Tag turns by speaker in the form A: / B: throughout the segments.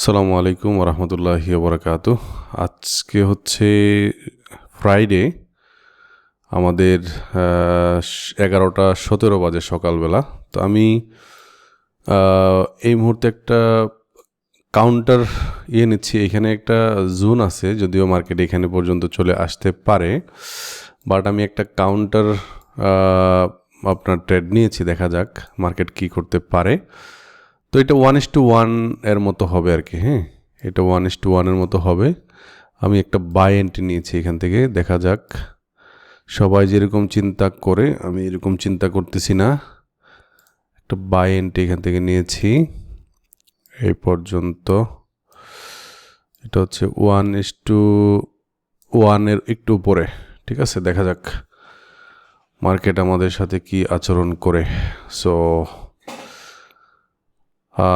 A: আসসালামু আলাইকুম ওরহমতুল্লাহি ওবরাকাতুহ। আজকে হচ্ছে ফ্রাইডে, আমাদের 11:17 বাজে সকালবেলা। তো আমি এই মুহূর্তে একটা কাউন্টার নিচ্ছি। এখানে একটা জোন আছে, যদিও মার্কেট এখানে পর্যন্ত চলে আসতে পারে, বাট আমি একটা কাউন্টার আপনার ট্রেড নিয়েছি। দেখা যাক মার্কেট কি করতে পারে। তো এটা 1:1 এর মতো হবে আর কি। হ্যাঁ, এটা 1:1 এর মতো হবে। আমি একটা বাই এন্ট্রি নিয়েছি এখান থেকে। দেখা যাক, সবাই যেরকম চিন্তা করে আমি এরকম চিন্তা করতেছি না। একটা বাই এন্ট্রি এখান থেকে নিয়েছি এই পর্যন্ত। এটা হচ্ছে 1:1 এর একটু উপরে। ঠিক আছে, দেখা যাক মার্কেট আমাদের সাথে কি আচরণ করে। সো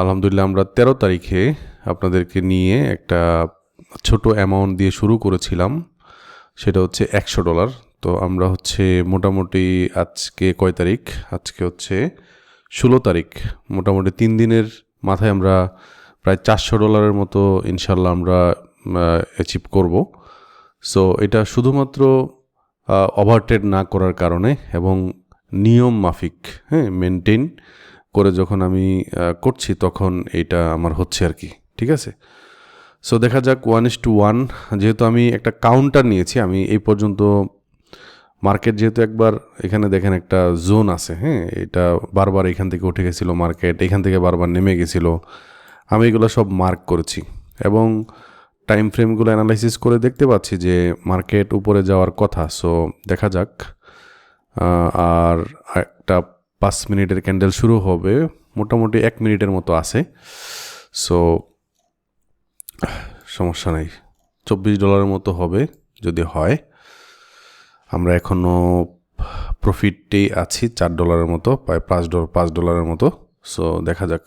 A: আলহামদুলিল্লাহ, আমরা 13 তারিখে আপনাদেরকে নিয়ে একটা ছোট অ্যামাউন্ট দিয়ে শুরু করেছিলাম, সেটা হচ্ছে $100। তো আমরা হচ্ছে মোটামুটি আজকে কয় তারিখ? আজকে হচ্ছে 16 তারিখ। মোটামুটি 3 দিনের মাথায় আমরা প্রায় $400 মতো ইনশাল্লাহ আমরা অ্যাচিভ করব। সো এটা শুধুমাত্র ওভারট্রেড না করার কারণে এবং নিয়ম মাফিক, হ্যাঁ, মেনটেন করে যখন আমি করছি তখন এটা আমার হচ্ছে আর কি। ঠিক আছে, সো দেখা যাক 1:1। যেহেতু আমি একটা কাউন্টার নিয়েছি, আমি এই পর্যন্ত মার্কেট যেহেতু একবার এখানে দেখেন একটা জোন আছে, হ্যাঁ, এটা বারবার এখান থেকে উঠে গেছিলো মার্কেট, এখান থেকে বারবার নেমে গেছিলো। আমি এগুলো সব মার্ক করেছি এবং টাইম ফ্রেমগুলো অ্যানালাইসিস করে দেখতে পাচ্ছি যে মার্কেট উপরে যাওয়ার কথা। সো দেখা যাক। আর একটা 5 মিনিটের ক্যান্ডেল শুরু হবে, মোটামুটি 1 মিনিটের মতো আছে। সো সমস্যা নেই, $24 মতো হবে যদি হয়। আমরা এখনও প্রফিটেই আছি $4 মতো, প্রায় $5 মতো। সো দেখা যাক।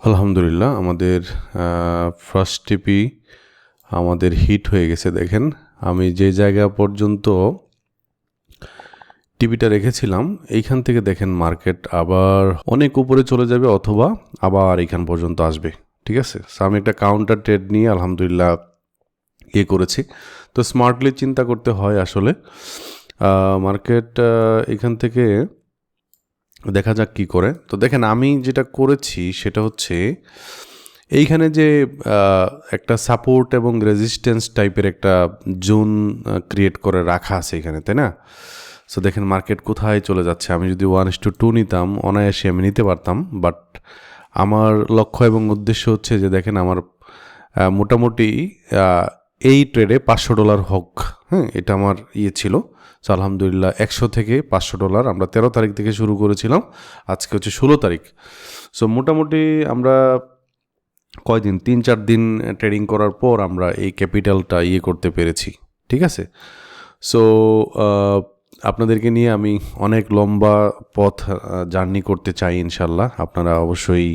A: আলহামদুলিল্লাহ আমাদের ফার্স্ট টিপি আমাদের হিট হয়ে গেছে। দেখেন আমি যে জায়গা পর্যন্ত টিপিটা রেখেছিলাম এইখান থেকে দেখেন মার্কেট আবার অনেক উপরে চলে যাবে অথবা আবার এইখান পর্যন্ত আসবে। ঠিক আছে, সো আমি একটা কাউন্টার ট্রেড নিয়ে আলহামদুলিল্লাহ করেছি। তো স্মার্টলি চিন্তা করতে হয় আসলে। মার্কেট এখান থেকে দেখা যাক কি করে। তো দেখেন আমি যেটা করেছি সেটা হচ্ছে এইখানে যে একটা সাপোর্ট এবং রেজিস্ট্যান্স টাইপের একটা জোন ক্রিয়েট করে রাখা আছে এখানে, তাই না? সো দেখেন মার্কেট কোথায় চলে যাচ্ছে। আমি যদি 1:2 নিতাম অনায়াসে আমি নিতে পারতাম, বাট আমার লক্ষ্য এবং উদ্দেশ্য হচ্ছে যে দেখেন আমার মোটামুটি এই ট্রেডে $500 হোক। হ্যাঁ, এটা আমার ছিল। সো আলহামদুলিল্লাহ 100 থেকে $500 আমরা 13 তারিখ থেকে শুরু করেছিলাম, আজকে হচ্ছে 16 তারিখ। সো মোটামুটি আমরা কয়দিন 3-4 দিন ট্রেডিং করার পর আমরা এই ক্যাপিটালটা করতে পেরেছি। ঠিক আছে, সো আপনাদেরকে নিয়ে আমি অনেক লম্বা পথ জার্নি করতে চাই ইনশাল্লাহ। আপনারা অবশ্যই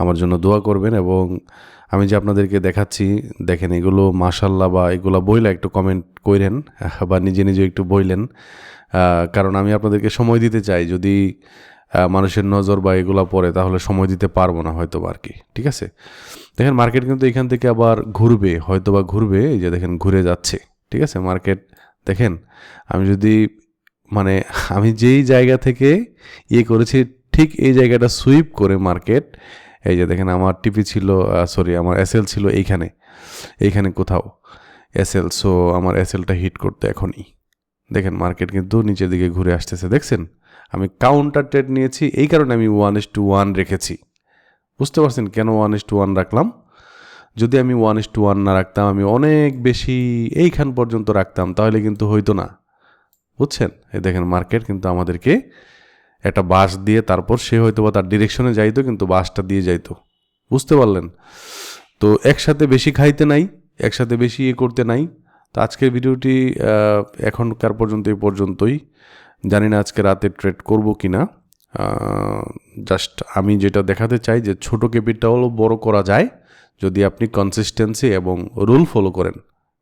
A: আমার জন্য দোয়া করবেন এবং আমি যে আপনাদেরকে দেখাচ্ছি দেখেন এগুলো মাশাল্লাহ বা এগুলো বইলে একটু কমেন্ট করেন বা নিজে নিজে একটু বইলেন, কারণ আমি আপনাদেরকে সময় দিতে চাই। যদি মানুষের নজর বা এগুলো পড়ে তাহলে সময় দিতে পারবো না হয়তো আর কি। ঠিক আছে, দেখেন মার্কেট কিন্তু এখান থেকে আবার ঘুরবে, হয়তো বা ঘুরবে। এই যে দেখেন ঘুরে যাচ্ছে। ঠিক আছে, মার্কেট দেখেন আমি যদি মানে আমি যেই জায়গা থেকে করেছি ঠিক এই জায়গাটা সুইপ করে মার্কেট, এই যে দেখেন আমার টিপি ছিল, সরি আমার এসএল ছিল এইখানে কোথাও এসএল। সো আমার এসএলটা হিট করতে এখনই দেখেন মার্কেট কিন্তু নিচের দিকে ঘুরে আসতেছে। দেখছেন আমি কাউন্টার ট্রেড নিয়েছি, এই কারণে আমি 1:1 রেখেছি। বুঝতে পারছেন কেন 1:1 রাখলাম? যদি আমি 1:1 না রাখতাম, আমি অনেক বেশি এইখান পর্যন্ত রাখতাম, তাহলে কিন্তু হইতো না। বুঝছেন, এই দেখেন মার্কেট কিন্তু আমাদেরকে একটা বাস দিয়ে তারপর সে হয়তো বা তার ডিরেকশনে যাইতো, কিন্তু বাসটা দিয়ে যাইতো। বুঝতে পারলেন? তো একসাথে বেশি খাইতে নাই, একসাথে বেশি করতে নাই। তো আজকের ভিডিওটি এখনকার পর্যন্ত এই পর্যন্তই। জানি না আজকে রাতে ট্রেড করব কি না। জাস্ট আমি যেটা দেখাতে চাই যে ছোটো ক্যাপিটালও বড় করা যায় যদি আপনি কনসিস্টেন্সি এবং রুল ফলো করেন।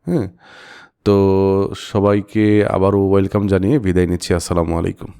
A: হ্যাঁ, তো সবাইকে আবারও ওয়েলকাম জানিয়ে বিদায় নিচ্ছি। আসসালামু আলাইকুম।